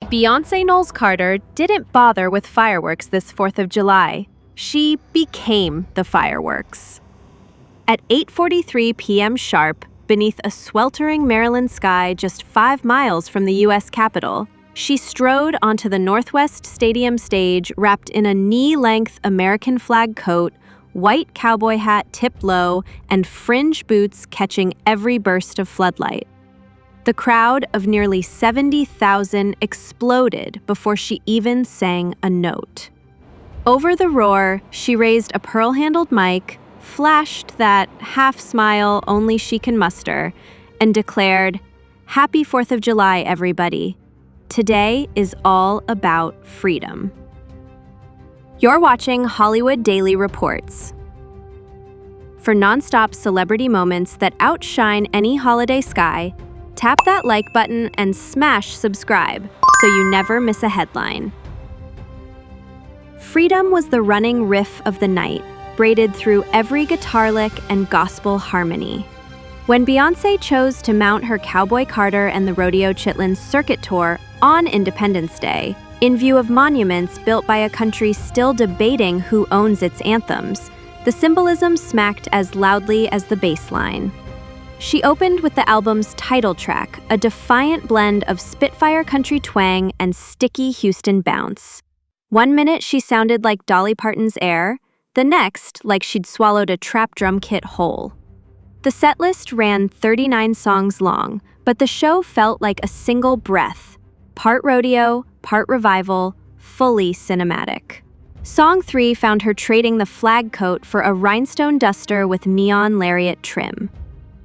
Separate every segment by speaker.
Speaker 1: Beyonce Knowles Carter didn't bother with fireworks this 4th of July. She became the fireworks. At 8:43 p.m. sharp, beneath a sweltering Maryland sky just 5 miles from the U.S. Capitol, she strode onto the Northwest Stadium stage wrapped in a knee-length American flag coat, white cowboy hat tipped low, and fringe boots catching every burst of floodlight. The crowd of nearly 70,000 exploded before she even sang a note. Over the roar, she raised a pearl-handled mic, flashed that half-smile only she can muster, and declared, "Happy 4th of July, everybody. Today is all about freedom." You're watching Hollywood Daily Reports. For nonstop celebrity moments that outshine any holiday sky, tap that like button and smash subscribe so you never miss a headline. Freedom was the running riff of the night, braided through every guitar lick and gospel harmony. When Beyoncé chose to mount her Cowboy Carter and the Rodeo Chitlins circuit tour on Independence Day, in view of monuments built by a country still debating who owns its anthems, the symbolism smacked as loudly as the bass line. She opened with the album's title track, a defiant blend of Spitfire country twang and sticky Houston bounce. 1 minute she sounded like Dolly Parton's Air, the next like she'd swallowed a trap drum kit whole. The setlist ran 39 songs long, but the show felt like a single breath, part rodeo, part revival, fully cinematic. Song 3 found her trading the flag coat for a rhinestone duster with neon lariat trim.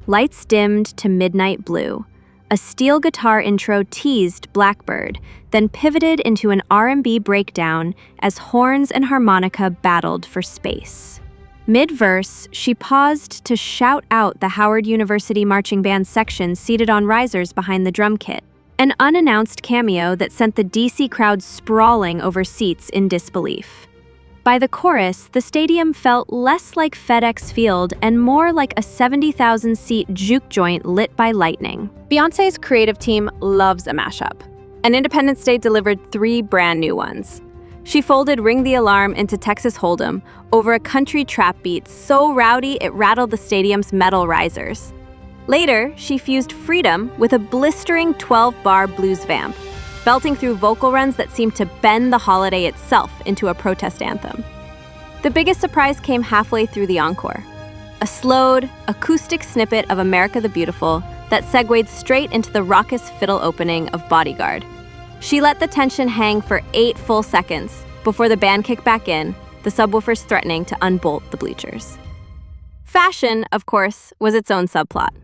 Speaker 1: Lights dimmed to midnight blue. A steel guitar intro teased Blackbird, then pivoted into an R&B breakdown as horns and harmonica battled for space. Mid-verse, she paused to shout out the Howard University Marching Band section seated on risers behind the drum kit, an unannounced cameo that sent the DC crowd sprawling over seats in disbelief. By the chorus, the stadium felt less like FedEx Field and more like a 70,000-seat juke joint lit by lightning. Beyoncé's creative team loves a mashup, and Independence Day delivered 3 brand new ones. She folded Ring the Alarm into Texas Hold'em over a country trap beat so rowdy it rattled the stadium's metal risers. Later, she fused Freedom with a blistering 12-bar blues vamp, belting through vocal runs that seemed to bend the holiday itself into a protest anthem. The biggest surprise came halfway through the encore. A slowed, acoustic snippet of America the Beautiful that segued straight into the raucous fiddle opening of Bodyguard. She let the tension hang for 8 full seconds before the band kicked back in, the subwoofers threatening to unbolt the bleachers. Fashion, of course, was its own subplot.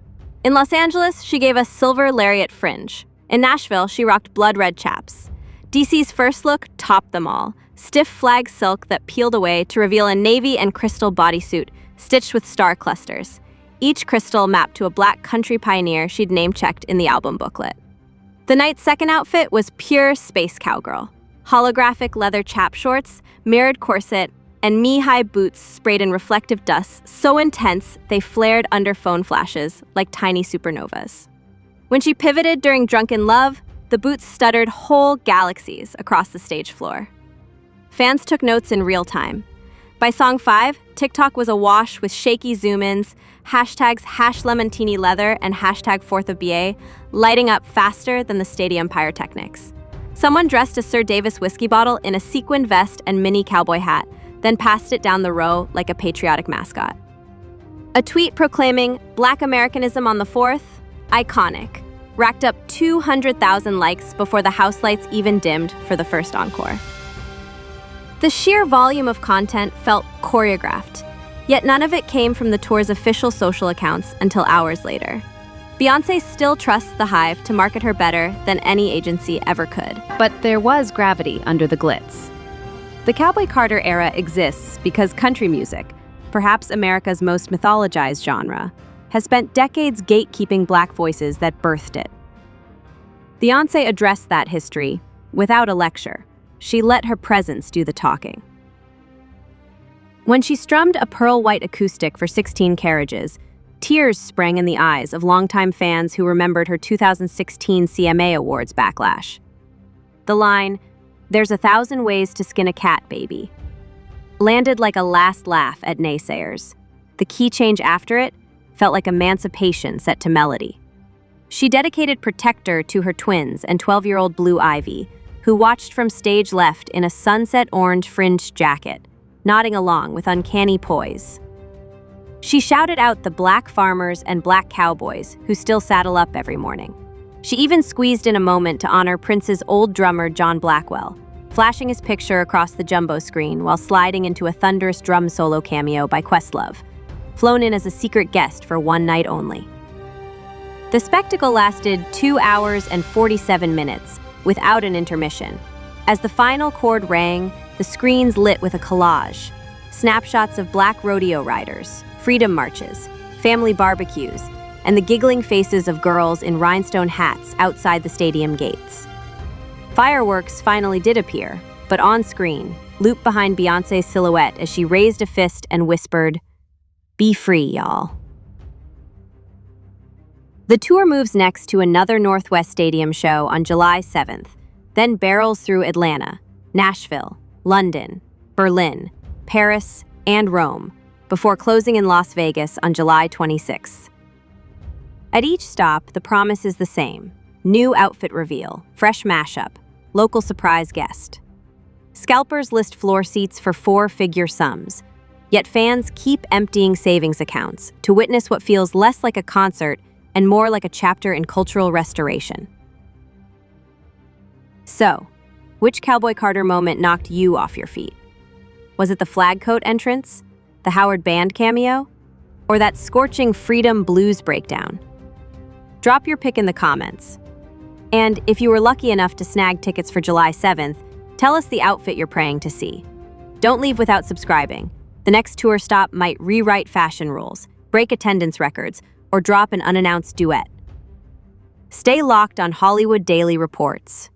Speaker 1: In Los Angeles, she gave us silver lariat fringe. In Nashville, she rocked blood red chaps. DC's first look topped them all, stiff flag silk that peeled away to reveal a navy and crystal bodysuit stitched with star clusters, each crystal mapped to a black country pioneer she'd name-checked in the album booklet. The night's second outfit was pure space cowgirl. Holographic leather chap shorts, mirrored corset, and knee-high boots sprayed in reflective dust so intense they flared under phone flashes like tiny supernovas. When she pivoted during Drunken Love, the boots stuttered whole galaxies across the stage floor. Fans took notes in real time. By song 5, TikTok was awash with shaky zoom-ins, hashtags #LemonTiniLeather and #4thofBA lighting up faster than the stadium pyrotechnics. Someone dressed a Sir Davis whiskey bottle in a sequined vest and mini cowboy hat, then passed it down the row like a patriotic mascot. A tweet proclaiming Black Americanism on the 4th, iconic, racked up 200,000 likes before the house lights even dimmed for the first encore. The sheer volume of content felt choreographed, yet none of it came from the tour's official social accounts until hours later. Beyoncé still trusts the Hive to market her better than any agency ever could.
Speaker 2: But there was gravity under the glitz. The Cowboy Carter era exists because country music, perhaps America's most mythologized genre, has spent decades gatekeeping Black voices that birthed it. Beyoncé addressed that history without a lecture. She let her presence do the talking. When she strummed a pearl-white acoustic for 16 carriages, tears sprang in the eyes of longtime fans who remembered her 2016 CMA Awards backlash. The line, "There's 1,000 ways to skin a cat, baby," landed like a last laugh at naysayers. The key change after it felt like emancipation set to melody. She dedicated Protector to her twins and 12-year-old Blue Ivy, who watched from stage left in a sunset orange fringed jacket, nodding along with uncanny poise. She shouted out the black farmers and black cowboys who still saddle up every morning. She even squeezed in a moment to honor Prince's old drummer John Blackwell, flashing his picture across the jumbo screen while sliding into a thunderous drum solo cameo by Questlove, flown in as a secret guest for one night only. The spectacle lasted 2 hours and 47 minutes, without an intermission. As the final chord rang, the screens lit with a collage, snapshots of black rodeo riders, freedom marches, family barbecues, and the giggling faces of girls in rhinestone hats outside the stadium gates. Fireworks finally did appear, but on screen, looped behind Beyoncé's silhouette as she raised a fist and whispered, "Be free, y'all." The tour moves next to another Northwest Stadium show on July 7th, then barrels through Atlanta, Nashville, London, Berlin, Paris, and Rome, before closing in Las Vegas on July 26th. At each stop, the promise is the same: new outfit reveal, fresh mashup, local surprise guest. Scalpers list floor seats for 4-figure sums, yet fans keep emptying savings accounts to witness what feels less like a concert and more like a chapter in cultural restoration. So, which Cowboy Carter moment knocked you off your feet? Was it the flag coat entrance, the Howard Band cameo, or that scorching Freedom Blues breakdown? Drop your pick in the comments. And if you were lucky enough to snag tickets for July 7th, tell us the outfit you're praying to see. Don't leave without subscribing. The next tour stop might rewrite fashion rules, break attendance records, or drop an unannounced duet. Stay locked on Hollywood Daily Reports.